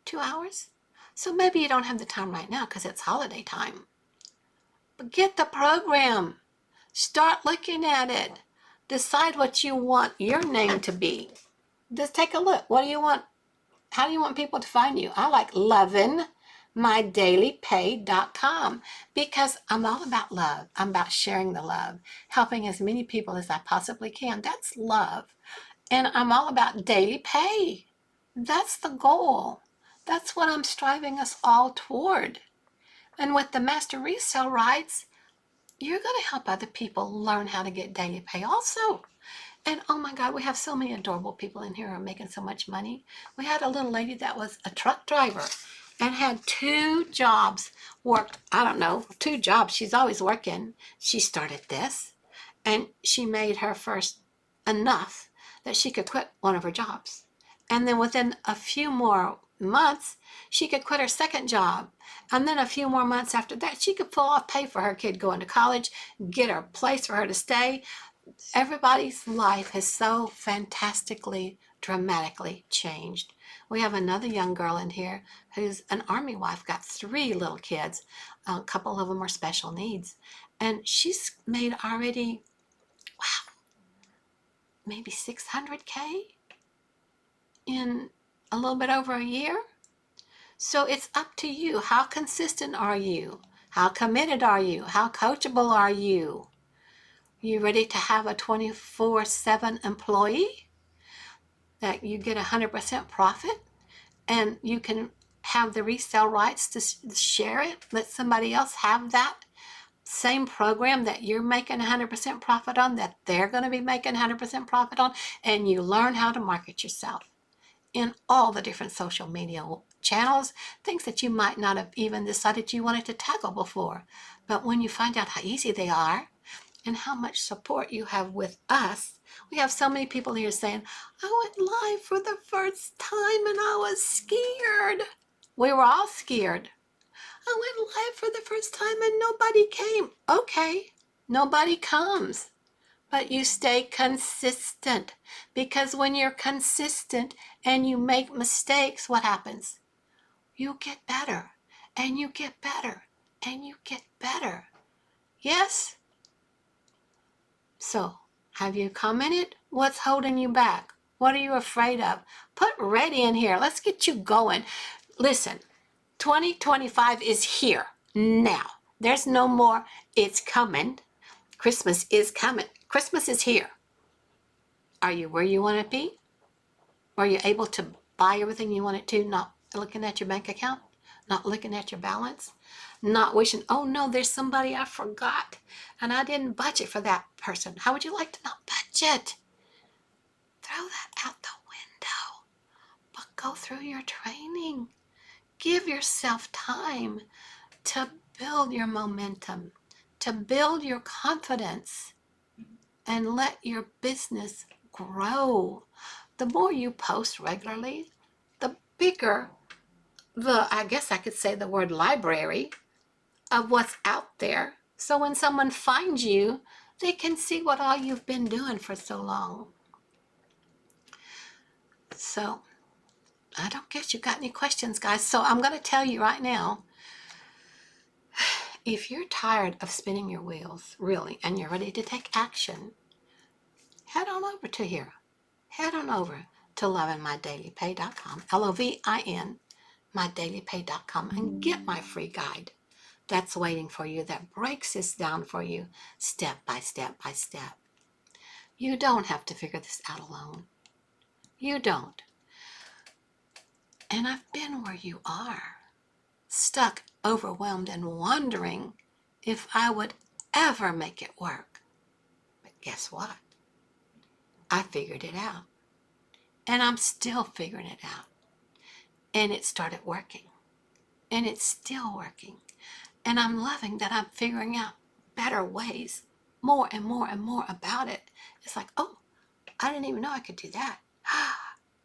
2 hours? So maybe you don't have the time right now because it's holiday time. But get the program. Start looking at it. Decide what you want your name to be. Just take a look. What do you want? How do you want people to find you? I like lovinmydailypay.com because I'm all about love. I'm about sharing the love, helping as many people as I possibly can. That's love. And I'm all about daily pay. That's the goal. That's what I'm striving us all toward. And with the master resale rights, you're going to help other people learn how to get daily pay also. And oh my God, we have so many adorable people in here who are making so much money. We had a little lady that was a truck driver and had 2 jobs, worked, I don't know, 2 jobs. She's always working. She started this and she made her first enough that she could quit one of her jobs. And then within a few more months, she could quit her second job. And then a few more months after that, she could pull off pay for her kid going to college, get her a place for her to stay. Everybody's life has so fantastically, dramatically changed. We have another young girl in here who's an army wife, got 3 little kids. A couple of them are special needs. And she's made already, wow, maybe 600K in a little bit over a year. So it's up to you. How consistent are you? How committed are you? How coachable are you? You ready to have a 24/7 employee that you get 100% profit and you can have the resale rights to share it, let somebody else have that same program that you're making 100% profit on, that they're going to be making 100% profit on, and you learn how to market yourself in all the different social media channels, things that you might not have even decided you wanted to tackle before. But when you find out how easy they are and how much support you have with us, we have so many people here saying, I went live for the first time and I was scared. We were all scared. I went live for the first time and nobody came. Okay, nobody comes, but you stay consistent, because when you're consistent and you make mistakes, what happens? You get better and you get better and you get better. Yes? So, have you commented? What's holding you back? What are you afraid of? Put ready in here. Let's get you going. Listen, 2025 is here now. There's no more it's coming. Christmas is coming. Christmas is here. Are you where you want to be? Are you able to buy everything you wanted to, not looking at your bank account, not looking at your balance, not wishing, oh no, there's somebody I forgot and I didn't budget for that person. How would you like to not budget? Throw that out the window, but go through your training. Give yourself time to build your momentum, to build your confidence, and let your business grow. The more you post regularly, the bigger I guess I could say the word library of what's out there. So when someone finds you, they can see what all you've been doing for so long. So I don't guess you got any questions, guys. So I'm going to tell you right now, if you're tired of spinning your wheels, really, and you're ready to take action, head on over to here. Head on over to lovinmydailypay.com, LOVIN, mydailypay.com, and get my free guide that's waiting for you, that breaks this down for you step by step by step. You don't have to figure this out alone. You don't. And I've been where you are, stuck, overwhelmed, and wondering if I would ever make it work. But guess what? I figured it out. And I'm still figuring it out. And it started working. And it's still working. And I'm loving that I'm figuring out better ways, more and more and more about it. It's like, oh, I didn't even know I could do that.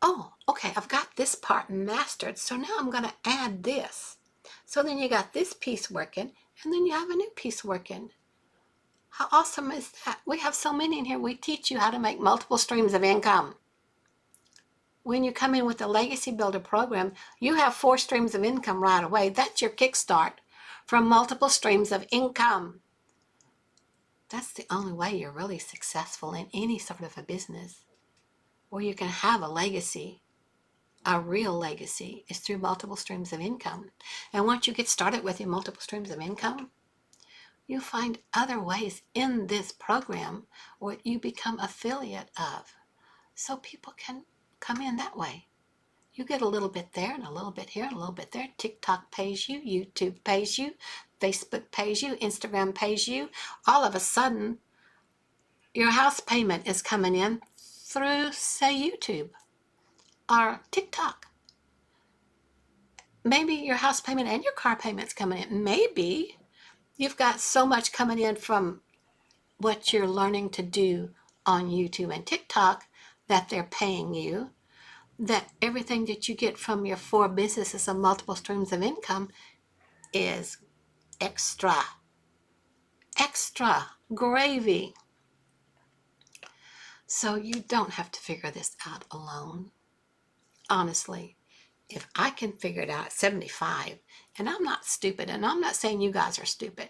Oh, okay, I've got this part mastered, so now I'm going to add this. So then you got this piece working, and then you have a new piece working. How awesome is that? We have so many in here. We teach you how to make multiple streams of income. When you come in with the Legacy Builder program, you have 4 streams of income right away. That's your kickstart from multiple streams of income. That's the only way you're really successful in any sort of a business, where you can have a legacy. A real legacy is through multiple streams of income. And once you get started with your multiple streams of income, you find other ways in this program where you become affiliate of, so people can come in that way. You get a little bit there and a little bit here and a little bit there. TikTok pays you, YouTube pays you, Facebook pays you, Instagram pays you. All of a sudden, your house payment is coming in through, say, YouTube or TikTok. Maybe your house payment and your car payment's coming in. Maybe you've got so much coming in from what you're learning to do on YouTube and TikTok that they're paying you, that everything that you get from your 4 businesses of multiple streams of income is extra gravy. So you don't have to figure this out alone. Honestly, if I can figure it out at 75, and I'm not stupid, and I'm not saying you guys are stupid,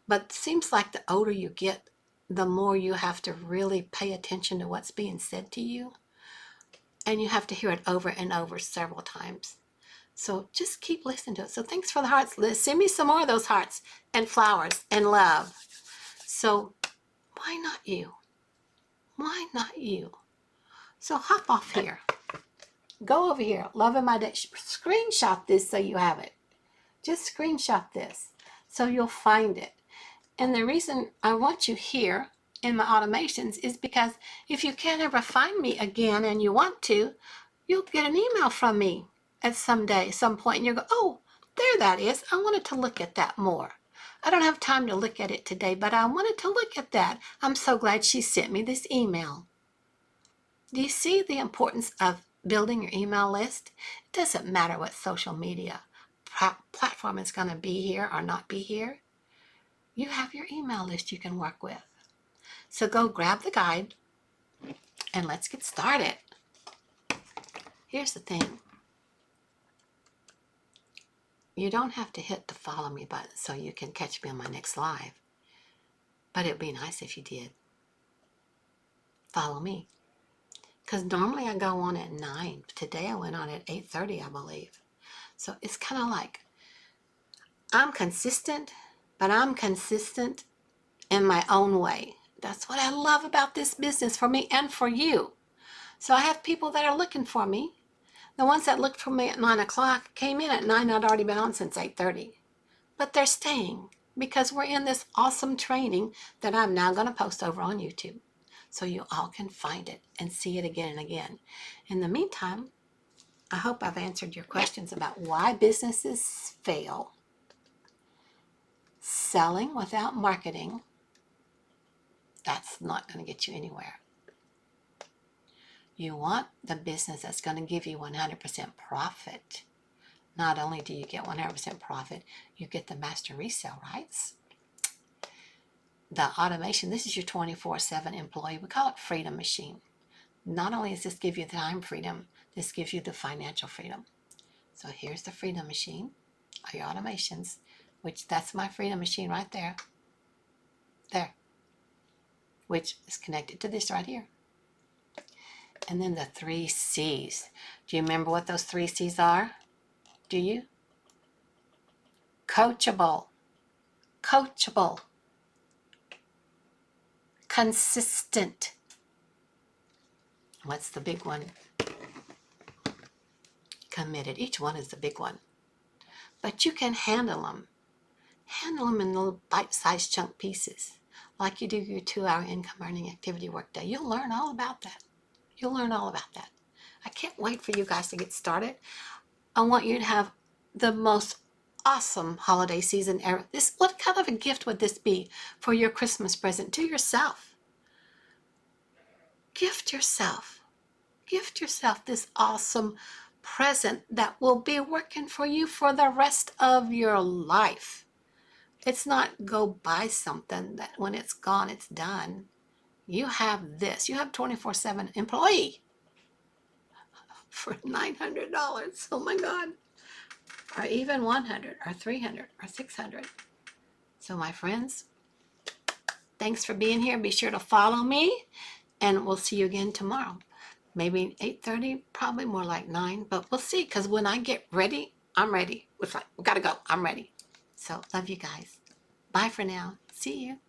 but it seems like the older you get, the more you have to really pay attention to what's being said to you, and you have to hear it over and over several times. So just keep listening to it. So thanks for the hearts. Send me some more of those hearts and flowers and love. So why not you? Why not you? So hop off here. Go over here, Love in My Day. Screenshot this so you have it. Just screenshot this so you'll find it. And the reason I want you here in my automations is because if you can't ever find me again and you want to, you'll get an email from me at some point, and you'll go, oh, there that is. I wanted to look at that more. I don't have time to look at it today, but I wanted to look at that. I'm so glad she sent me this email. Do you see the importance of building your email list? It doesn't matter what social media platform is going to be here or not be here. You have your email list you can work with. So go grab the guide and let's get started. Here's the thing. You don't have to hit the follow me button so you can catch me on my next live. But it'd be nice if you did. Follow me. Because normally I go on at 9. Today I went on at 8:30, I believe. So it's kind of like I'm consistent, but I'm consistent in my own way. That's what I love about this business for me and for you. So I have people that are looking for me. The ones that looked for me at 9 o'clock came in at 9. I'd already been on since 8:30. But they're staying because we're in this awesome training that I'm now going to post over on YouTube. So you all can find it and see it again and again. In the meantime, I hope I've answered your questions about why businesses fail. Selling without marketing, that's not going to get you anywhere. You want the business that's going to give you 100% profit. Not only do you get 100% profit, you get the master resale rights. The automation, this is your 24/7 employee. We call it freedom machine. Not only does this give you the time freedom, this gives you the financial freedom. So here's the freedom machine, or your automations, which that's my freedom machine right there. There. Which is connected to this right here. And then the 3 C's. Do you remember what those 3 C's are? Do you? Coachable. Coachable. Consistent. What's the big one? Committed. Each one is the big one. But you can handle them. Handle them in little bite-sized chunk pieces. Like you do your 2-hour income earning activity workday. You'll learn all about that. You'll learn all about that. I can't wait for you guys to get started. I want you to have the most awesome holiday season ever. What kind of a gift would this be for your Christmas present to yourself? Gift yourself. Gift yourself this awesome present that will be working for you for the rest of your life. It's not go buy something that when it's gone, it's done. You have this. You have 24/7 employee for $900. Oh my God. Or even 100 or 300 or 600. So my friends, thanks for being here. Be sure to follow me and we'll see you again tomorrow. Maybe 8:30, probably more like 9, but we'll see because when I get ready, I'm ready. It's like, we gotta go. I'm ready. So love you guys. Bye for now. See you.